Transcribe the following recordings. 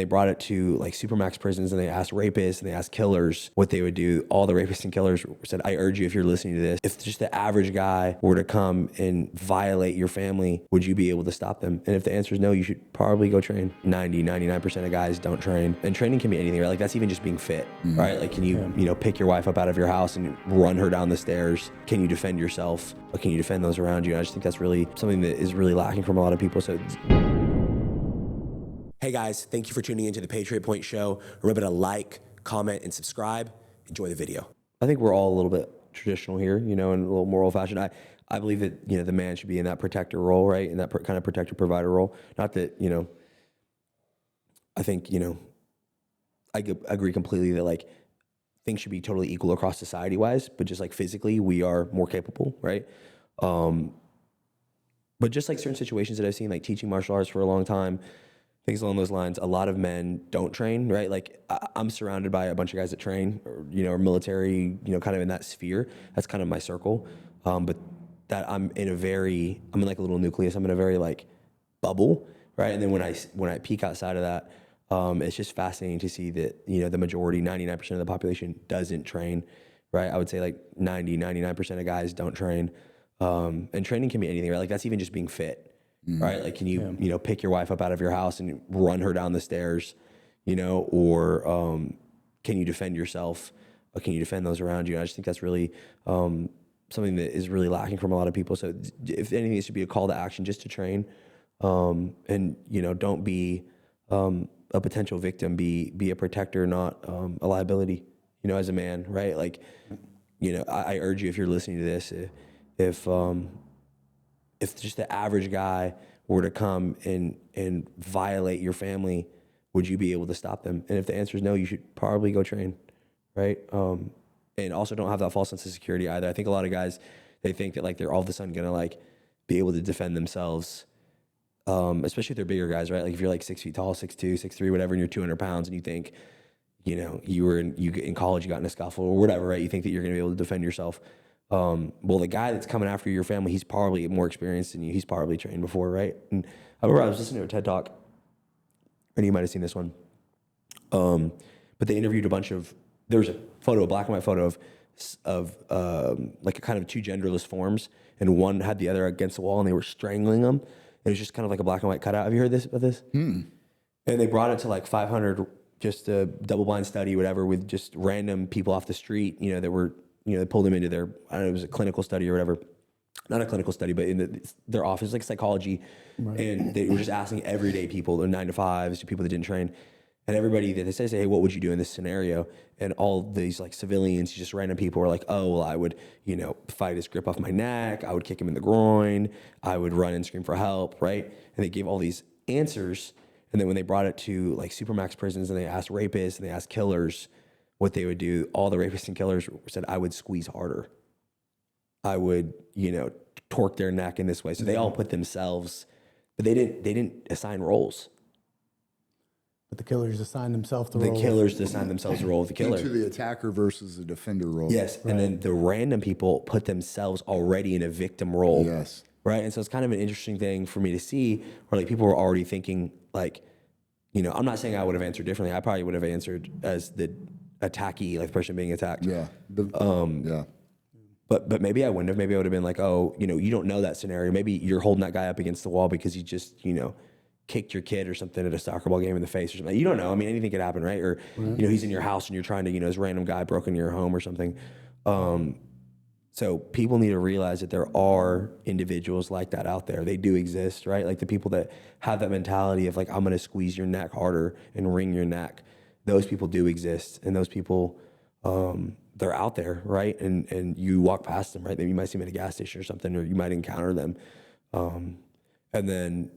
They brought it to like supermax prisons and they asked rapists and they asked killers what they would do. All the rapists and killers said, I urge you, if you're listening to this, if just the average guy were to come and violate your family, would you be able to stop them? And if the answer is no, you should probably go train. 99% of guys don't train. And training can be anything, right? Like that's even just being fit, right? Like can you, pick your wife up out of your house and run her down the stairs? Can you defend yourself? Or can you defend those around you? And I just think that's really something that is really lacking from a lot of people. So hey guys, thank you for tuning into the Patriot Point Show. Remember to like, comment, and subscribe. Enjoy the video. I think we're all a little bit traditional here, and a little more old-fashioned. I believe that, the man should be in that protector role, right? In that kind of protector provider role. Not that, I think, I agree completely that like things should be totally equal across society-wise, but just like physically, we are more capable, right? But just like certain situations that I've seen, like teaching martial arts for a long time, things along those lines, a lot of men don't train, right? Like I'm surrounded by a bunch of guys that train, or military, kind of in that sphere. That's kind of my circle. But that I'm in like a little nucleus. I'm in a very like bubble, right? And then when I peek outside of that, it's just fascinating to see that, the majority, 99% of the population doesn't train, right? I would say like 99% of guys don't train. And training can be anything, right? Like that's even just being fit. Right? Like, can you, pick your wife up out of your house and run her down the stairs, or can you defend yourself? Or can you defend those around you? And I just think that's really something that is really lacking from a lot of people. So if anything, it should be a call to action just to train. And, don't be a potential victim, be a protector, not a liability, as a man, right? Like, I urge you, if you're listening to this, if just the average guy were to come and violate your family, would you be able to stop them? And if the answer is no, you should probably go train, right? And also don't have that false sense of security either. I think a lot of guys, they think that like they're all of a sudden gonna like be able to defend themselves, especially if they're bigger guys, right? Like if you're like 6 feet tall, 6'2", 6'3", whatever, and you're 200 pounds, and you think, you were in college, you got in a scuffle or whatever, right? You think that you're gonna be able to defend yourself. Well, the guy that's coming after your family, he's probably more experienced than you. He's probably trained before, right? And I remember I was listening to a TED Talk, and you might have seen this one. But they interviewed there was a photo, a black and white photo of like a kind of two genderless forms, and one had the other against the wall, and they were strangling them. It was just kind of like a black and white cutout. Have you heard about this? And they brought it to like 500, just a double-blind study, whatever, with just random people off the street, that were, they pulled them into their, I don't know, it was a clinical study or whatever. Not a clinical study, but in their office, like psychology. Right. And they were just asking everyday people, the 9-to-5s, to people that didn't train. And everybody that they say, hey, what would you do in this scenario? And all these like civilians, just random people were like, oh, well, I would, fight his grip off my neck. I would kick him in the groin. I would run and scream for help, right? And they gave all these answers. And then when they brought it to like supermax prisons and they asked rapists and they asked killers what they would do, all the rapists and killers said, I would squeeze harder. I would, torque their neck in this way. So they all put themselves, but they didn't assign roles. But the killers assigned themselves the role. The killers assigned themselves the role of the killer. Into the attacker versus the defender role. Yes, right. And then the random people put themselves already in a victim role. Yes. Right, and so it's kind of an interesting thing for me to see, where like people were already thinking like, I'm not saying I would have answered differently. I probably would have answered as the attackee, like the person being attacked. Yeah. Yeah. But maybe I wouldn't have. Maybe I would have been like, oh, you don't know that scenario. Maybe you're holding that guy up against the wall because he just, kicked your kid or something at a soccer ball game in the face or something. You don't know. I mean, anything could happen, right? Or, he's in your house and you're trying to, this random guy broke into your home or something. So people need to realize that there are individuals like that out there. They do exist, right? Like the people that have that mentality of like, I'm going to squeeze your neck harder and wring your neck. Those people do exist. And those people, they're out there, right? And you walk past them, right? Maybe you might see them at a gas station or something, or you might encounter them. And then,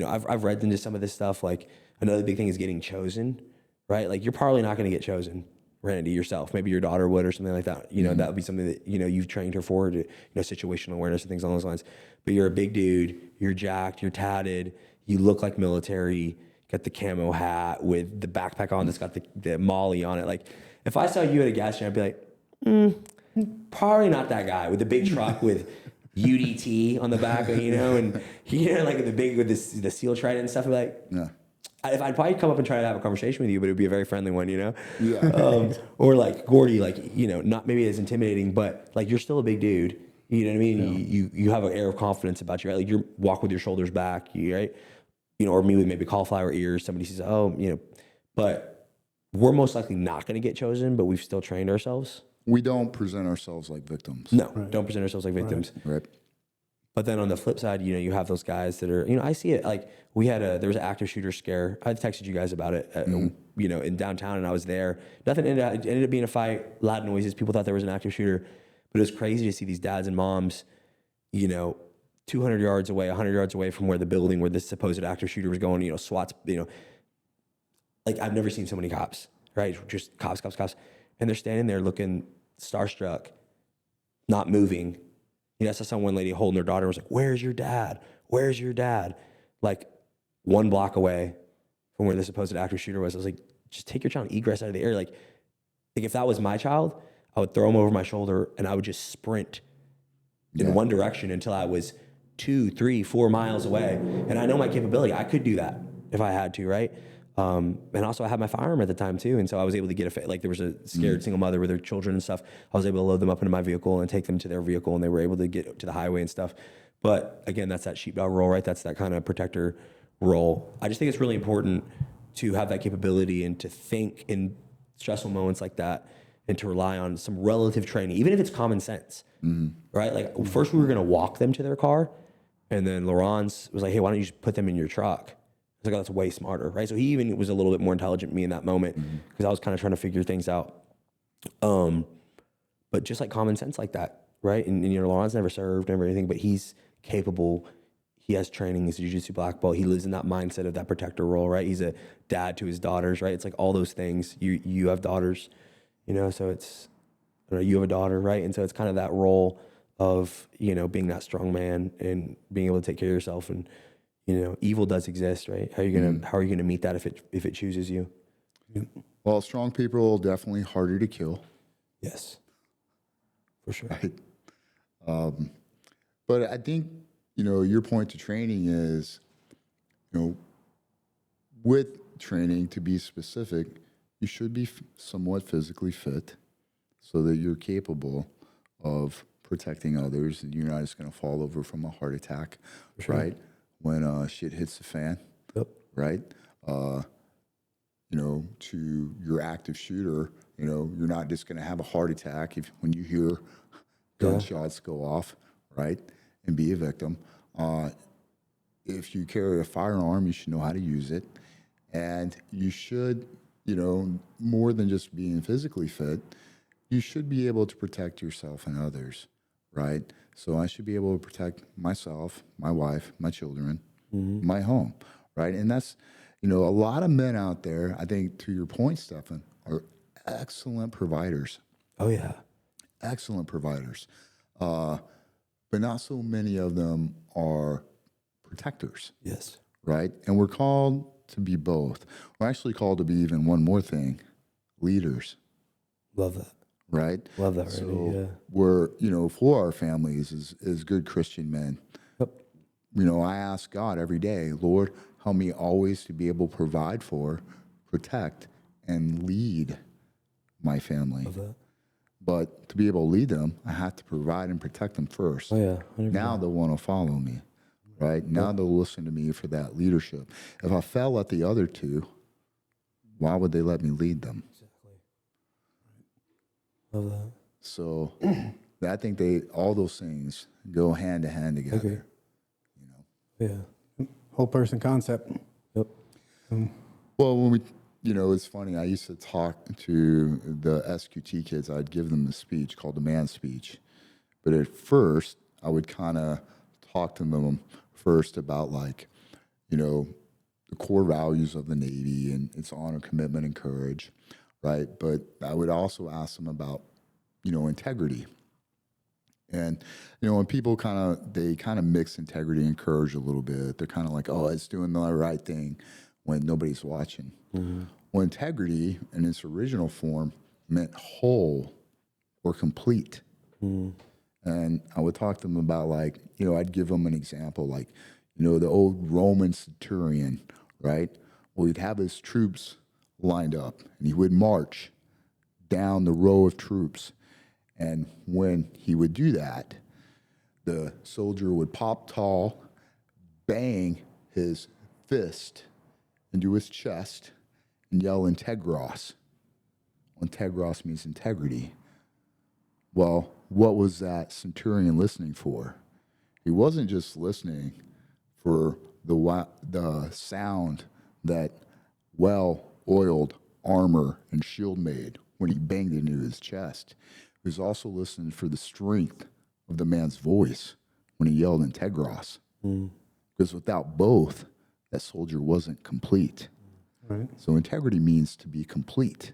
I've read into some of this stuff. Like another big thing is getting chosen, right? Like you're probably not going to get chosen, Randy, yourself. Maybe your daughter would or something like that. That would be something that, you've trained her for, to, situational awareness and things along those lines. But you're a big dude, you're jacked, you're tatted, you look like military, got the camo hat with the backpack on that's got the Molly on it. Like if I saw you at a gas station, I'd be like, probably not that guy with the big truck with UDT on the back, and like the big with the SEAL trident and stuff. I'd be like, I'd probably come up and try to have a conversation with you, but it'd be a very friendly one, you know? Yeah. Or like Gordy, like, you know, not maybe as intimidating, but like you're still a big dude. You know what I mean? You have an air of confidence about you, right? Like you walk with your shoulders back, right? You know, or me with maybe cauliflower ears. Somebody says, oh, you know, but we're most likely not going to get chosen, but we've still trained ourselves. We don't present ourselves like victims. No, don't present ourselves like victims. Right. But then on the flip side, you know, you have those guys that are, you know, I see it like there was an active shooter scare. I texted you guys about it, you know, in downtown, and I was there. Nothing it ended up being a fight, loud noises. People thought there was an active shooter, but it was crazy to see these dads and moms, you know, 200 yards away, 100 yards away from where the building where this supposed active shooter was going, you know, SWAT's, you know, like I've never seen so many cops, right? Just cops. And they're standing there looking starstruck, not moving. You know, I saw one lady holding her daughter and was like, where's your dad? Where's your dad? Like 1 block away from where the supposed active shooter was. I was like, just take your child and egress out of the air. Like if that was my child, I would throw him over my shoulder and I would just sprint in one direction until I was 2, 3, 4 miles away. And I know my capability. I could do that if I had to, right? And also I had my firearm at the time too. And so I was able to get like there was a scared single mother with their children and stuff. I was able to load them up into my vehicle and take them to their vehicle, and they were able to get to the highway and stuff. But again, that's that sheepdog role, right? That's that kind of protector role. I just think it's really important to have that capability and to think in stressful moments like that and to rely on some relative training, even if it's common sense, right? Like first we were going to walk them to their car, and then Laurence was like, hey, why don't you just put them in your truck? I was like, oh, that's way smarter, right? So he even was a little bit more intelligent than me in that moment because I was kind of trying to figure things out. But just like common sense like that, right? And you know, Laurence never served, never anything, but he's capable. He has training. He's a jiu-jitsu black belt. He lives in that mindset of that protector role, right? He's a dad to his daughters, right? It's like all those things. You have daughters, you know, so it's, you have a daughter, right? And so it's kind of that role of, you know, being that strong man and being able to take care of yourself. And, you know, evil does exist, right? How are you gonna meet that if it chooses you? Well, strong people are definitely harder to kill. Yes, for sure. Right. But I think, you know, your point to training is, you know, with training, to be specific, you should be somewhat physically fit so that you're capable of protecting others. And you're not just going to fall over from a heart attack, right? When shit hits the fan, right? You know, to your active shooter, you know, you're not just going to have a heart attack when you hear gunshots go off, right? And be a victim. If you carry a firearm, you should know how to use it. And you should, you know, more than just being physically fit, you should be able to protect yourself and others, right? So I should be able to protect myself, my wife, my children, my home, right? And that's, you know, a lot of men out there, I think to your point, Steffen, are excellent providers. Oh, yeah. Excellent providers. But not so many of them are protectors. Yes. Right? And we're called to be both. We're actually called to be even one more thing, leaders. Love that. Right? Love that, so Randy. Yeah. We're, you know, for our families as good Christian men. Yep. You know, I ask God every day, Lord, help me always to be able to provide for, protect, and lead my family. Love that. But to be able to lead them, I have to provide and protect them first. Oh, yeah. 100%. Now they'll want to follow me, right? Now they'll listen to me for that leadership. If I fell at the other two, why would they let me lead them? Exactly. Love that. So I think all those things go hand to hand together. Okay. You know? Yeah. Whole person concept. Yep. Well, when we, you know, it's funny. I used to talk to the SQT kids. I'd give them a speech called the man speech. But at first, I would kind of talk to them first about, like, you know, the core values of the Navy and its honor, commitment, and courage, right? But I would also ask them about, you know, integrity. And, you know, when people they kind of mix integrity and courage a little bit. They're kind of like, oh, it's doing the right thing when nobody's watching. Well, integrity in its original form meant whole or complete. And I would talk to them about, like, you know, I'd give them an example, like, you know, the old Roman centurion, right? Well, he'd have his troops lined up, and he would march down the row of troops. And when he would do that, the soldier would pop tall, bang his fist into his chest, and yell integros. Integros means integrity. Well, what was that centurion listening for? He wasn't just listening for the sound that well-oiled armor and shield made when he banged into his chest. He was also listening for the strength of the man's voice when he yelled integros. Because without both, that soldier wasn't complete. Right. So integrity means to be complete.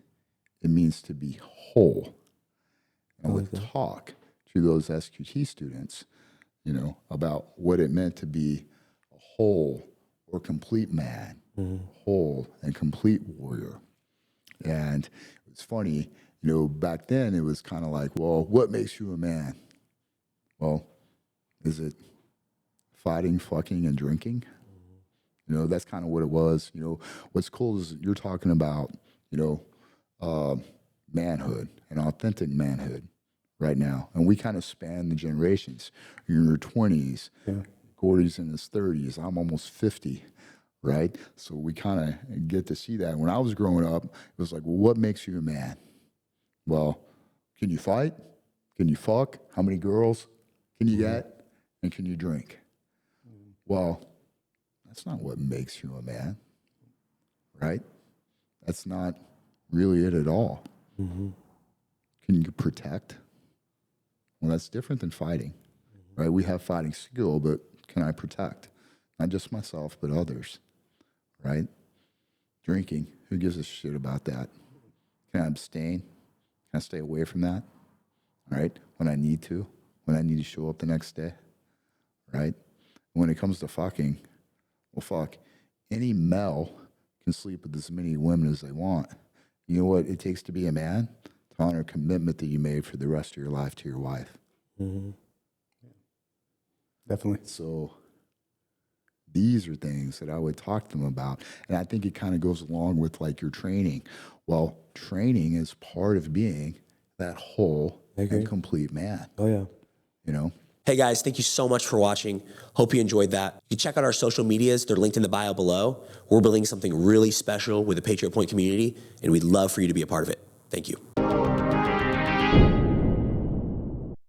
It means to be whole. And would talk to those SQT students, about what it meant to be a whole or complete man, whole and complete warrior. And it's funny, back then it was kind of like, well, what makes you a man? Well, is it fighting, fucking, and drinking? That's kind of what it was. What's cool is you're talking about, manhood and authentic manhood right now. And we kind of span the generations. You're in your 20s. Yeah. Gordy's in his 30s. I'm almost 50, right? So we kind of get to see that. When I was growing up, it was like, well, what makes you a man? Well, can you fight? Can you fuck? How many girls can you get? And can you drink? Well, that's not what makes you a man, right? That's not really it at all. Can you protect? Well, that's different than fighting, right? We have fighting skill, but can I protect? Not just myself, but others, right? Drinking, who gives a shit about that? Can I abstain? Can I stay away from that, right? When I need to show up the next day, right? When it comes to fucking, well, fuck, any male can sleep with as many women as they want. You know what it takes to be a man? To honor a commitment that you made for the rest of your life to your wife. Definitely. So these are things that I would talk to them about. And I think it kind of goes along with like your training. Well, training is part of being that whole and complete man. Oh, yeah. Hey guys, thank you so much for watching. Hope you enjoyed that. You check out our social medias. They're linked in the bio below. We're building something really special with the Patriot Point community, and we'd love for you to be a part of it. Thank you.